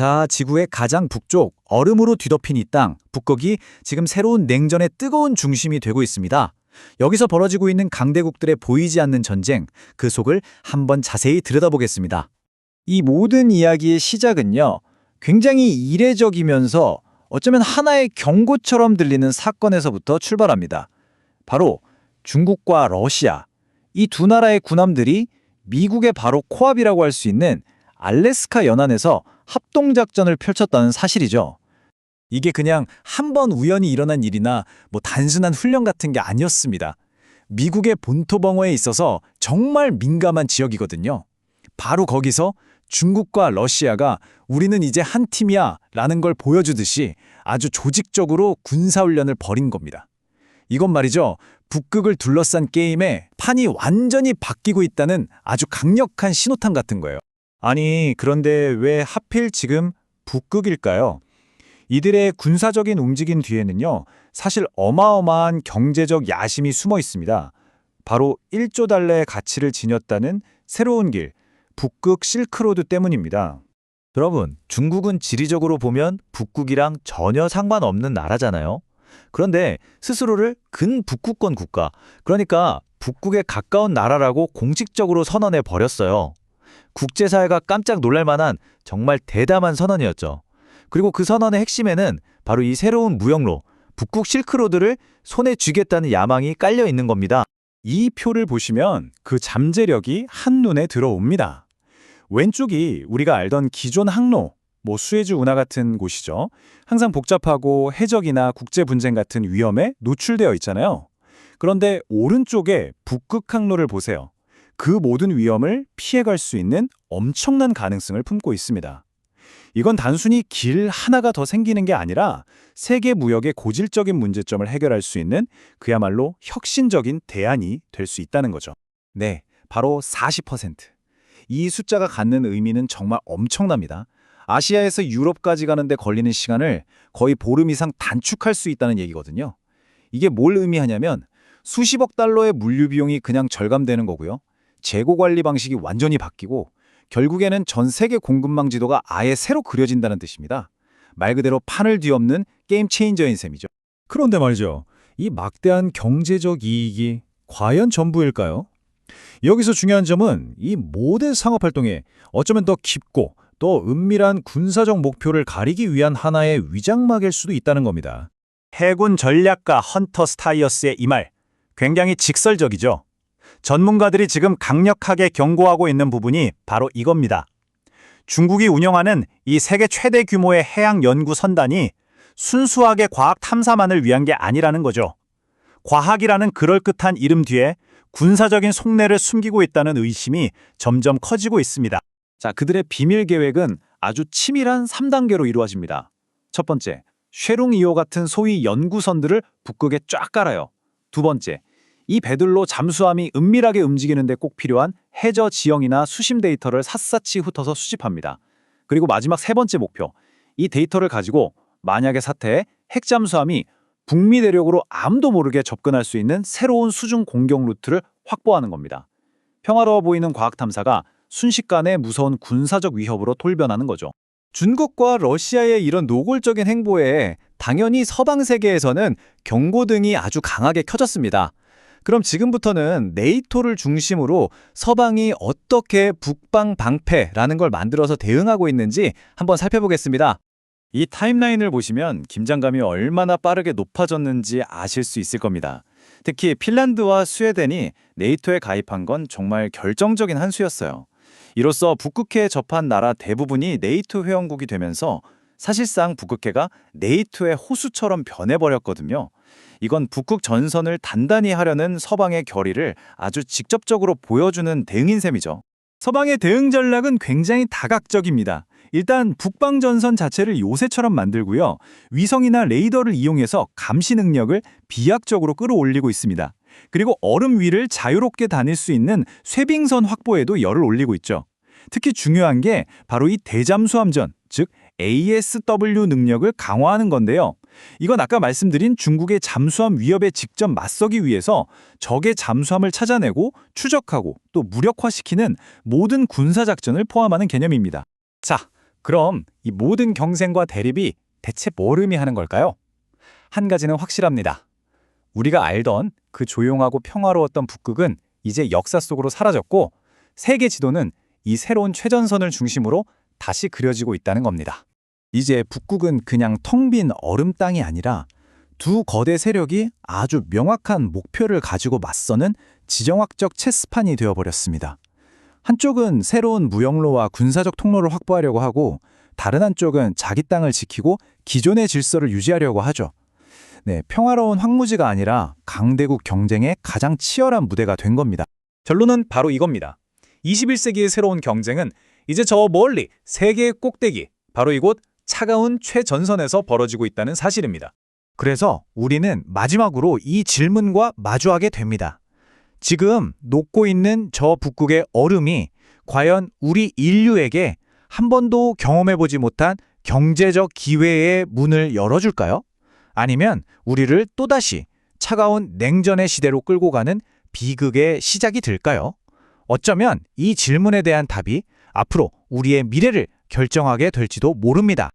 자, 지구의 가장 북쪽, 얼음으로 뒤덮인 이 땅, 북극이 지금 새로운 냉전의 뜨거운 중심이 되고 있습니다. 여기서 벌어지고 있는 강대국들의 보이지 않는 전쟁, 그 속을 한번 자세히 들여다보겠습니다. 이 모든 이야기의 시작은요, 굉장히 이례적이면서 어쩌면 하나의 경고처럼 들리는 사건에서부터 출발합니다. 바로 중국과 러시아, 이 두 나라의 군함들이 미국의 바로 코앞이라고 할 수 있는 알래스카 연안에서 합동작전을 펼쳤다는 사실이죠. 이게 그냥 한 번 우연히 일어난 일이나 단순한 훈련 같은 게 아니었습니다. 미국의 본토 방어에 있어서 정말 민감한 지역이거든요. 바로 거기서 중국과 러시아가 우리는 이제 한 팀이야 라는 걸 보여주듯이 아주 조직적으로 군사훈련을 벌인 겁니다. 이건 말이죠. 북극을 둘러싼 게임에 판이 완전히 바뀌고 있다는 아주 강력한 신호탄 같은 거예요. 아니, 그런데 왜 하필 지금 북극일까요? 이들의 군사적인 움직임 뒤에는요, 사실 어마어마한 경제적 야심이 숨어 있습니다. 바로 1조 달러의 가치를 지녔다는 새로운 길, 북극 실크로드 때문입니다. 여러분, 중국은 지리적으로 보면 북극이랑 전혀 상관없는 나라잖아요. 그런데 스스로를 근북극권 국가, 그러니까 북극에 가까운 나라라고 공식적으로 선언해 버렸어요. 국제사회가 깜짝 놀랄 만한 정말 대담한 선언이었죠. 그리고 그 선언의 핵심에는 바로 이 새로운 무역로, 북극 실크로드를 손에 쥐겠다는 야망이 깔려 있는 겁니다. 이 표를 보시면 그 잠재력이 한눈에 들어옵니다. 왼쪽이 우리가 알던 기존 항로, 수에즈 운하 같은 곳이죠. 항상 복잡하고 해적이나 국제 분쟁 같은 위험에 노출되어 있잖아요. 그런데 오른쪽에 북극 항로를 보세요. 그 모든 위험을 피해갈 수 있는 엄청난 가능성을 품고 있습니다. 이건 단순히 길 하나가 더 생기는 게 아니라 세계 무역의 고질적인 문제점을 해결할 수 있는 그야말로 혁신적인 대안이 될 수 있다는 거죠. 네, 바로 40%. 이 숫자가 갖는 의미는 정말 엄청납니다. 아시아에서 유럽까지 가는데 걸리는 시간을 거의 보름 이상 단축할 수 있다는 얘기거든요. 이게 뭘 의미하냐면 수십억 달러의 물류 비용이 그냥 절감되는 거고요. 재고 관리 방식이 완전히 바뀌고 결국에는 전 세계 공급망 지도가 아예 새로 그려진다는 뜻입니다. 말 그대로 판을 뒤엎는 게임 체인저인 셈이죠. 그런데 말이죠. 이 막대한 경제적 이익이 과연 전부일까요? 여기서 중요한 점은 이 모든 상업활동에 어쩌면 더 깊고 또 은밀한 군사적 목표를 가리기 위한 하나의 위장막일 수도 있다는 겁니다. 해군 전략가 헌터 스타이어스의 이 말, 굉장히 직설적이죠. 전문가들이 지금 강력하게 경고하고 있는 부분이 바로 이겁니다. 중국이 운영하는 이 세계 최대 규모의 해양 연구 선단이 순수하게 과학 탐사만을 위한 게 아니라는 거죠. 과학이라는 그럴듯한 이름 뒤에 군사적인 속내를 숨기고 있다는 의심이 점점 커지고 있습니다. 자, 그들의 비밀 계획은 아주 치밀한 3단계로 이루어집니다. 첫 번째, 쉐룽 2호 같은 소위 연구선들을 북극에 쫙 깔아요. 두 번째, 이 배들로 잠수함이 은밀하게 움직이는데 꼭 필요한 해저 지형이나 수심 데이터를 샅샅이 훑어서 수집합니다. 그리고 마지막 세 번째 목표, 이 데이터를 가지고 만약의 사태에 핵잠수함이 북미 대륙으로 아무도 모르게 접근할 수 있는 새로운 수중 공격 루트를 확보하는 겁니다. 평화로워 보이는 과학 탐사가 순식간에 무서운 군사적 위협으로 돌변하는 거죠. 중국과 러시아의 이런 노골적인 행보에 당연히 서방 세계에서는 경고등이 아주 강하게 켜졌습니다. 그럼 지금부터는 네이토를 중심으로 서방이 어떻게 북방 방패라는 걸 만들어서 대응하고 있는지 한번 살펴보겠습니다. 이 타임라인을 보시면 긴장감이 얼마나 빠르게 높아졌는지 아실 수 있을 겁니다. 특히 핀란드와 스웨덴이 네이토에 가입한 건 정말 결정적인 한 수였어요. 이로써 북극해에 접한 나라 대부분이 네이토 회원국이 되면서 사실상 북극해가 네이토의 호수처럼 변해버렸거든요. 이건 북극 전선을 단단히 하려는 서방의 결의를 아주 직접적으로 보여주는 대응인 셈이죠. 서방의 대응 전략은 굉장히 다각적입니다. 일단 북방 전선 자체를 요새처럼 만들고요. 위성이나 레이더를 이용해서 감시 능력을 비약적으로 끌어올리고 있습니다. 그리고 얼음 위를 자유롭게 다닐 수 있는 쇄빙선 확보에도 열을 올리고 있죠. 특히 중요한 게 바로 이 대잠수함전, 즉 ASW 능력을 강화하는 건데요. 이건 아까 말씀드린 중국의 잠수함 위협에 직접 맞서기 위해서 적의 잠수함을 찾아내고 추적하고 또 무력화시키는 모든 군사작전을 포함하는 개념입니다. 자, 그럼 이 모든 경쟁과 대립이 대체 뭘 의미하는 걸까요? 한 가지는 확실합니다. 우리가 알던 그 조용하고 평화로웠던 북극은 이제 역사 속으로 사라졌고 세계 지도는 이 새로운 최전선을 중심으로 다시 그려지고 있다는 겁니다. 이제 북극은 그냥 텅 빈 얼음 땅이 아니라 두 거대 세력이 아주 명확한 목표를 가지고 맞서는 지정학적 체스판이 되어버렸습니다. 한쪽은 새로운 무역로와 군사적 통로를 확보하려고 하고 다른 한쪽은 자기 땅을 지키고 기존의 질서를 유지하려고 하죠. 네, 평화로운 황무지가 아니라 강대국 경쟁의 가장 치열한 무대가 된 겁니다. 결론은 바로 이겁니다. 21세기의 새로운 경쟁은 이제 저 멀리 세계의 꼭대기, 바로 이곳 차가운 최전선에서 벌어지고 있다는 사실입니다. 그래서 우리는 마지막으로 이 질문과 마주하게 됩니다. 지금 녹고 있는 저 북극의 얼음이 과연 우리 인류에게 한 번도 경험해보지 못한 경제적 기회의 문을 열어줄까요? 아니면 우리를 또다시 차가운 냉전의 시대로 끌고 가는 비극의 시작이 될까요? 어쩌면 이 질문에 대한 답이 앞으로 우리의 미래를 결정하게 될지도 모릅니다.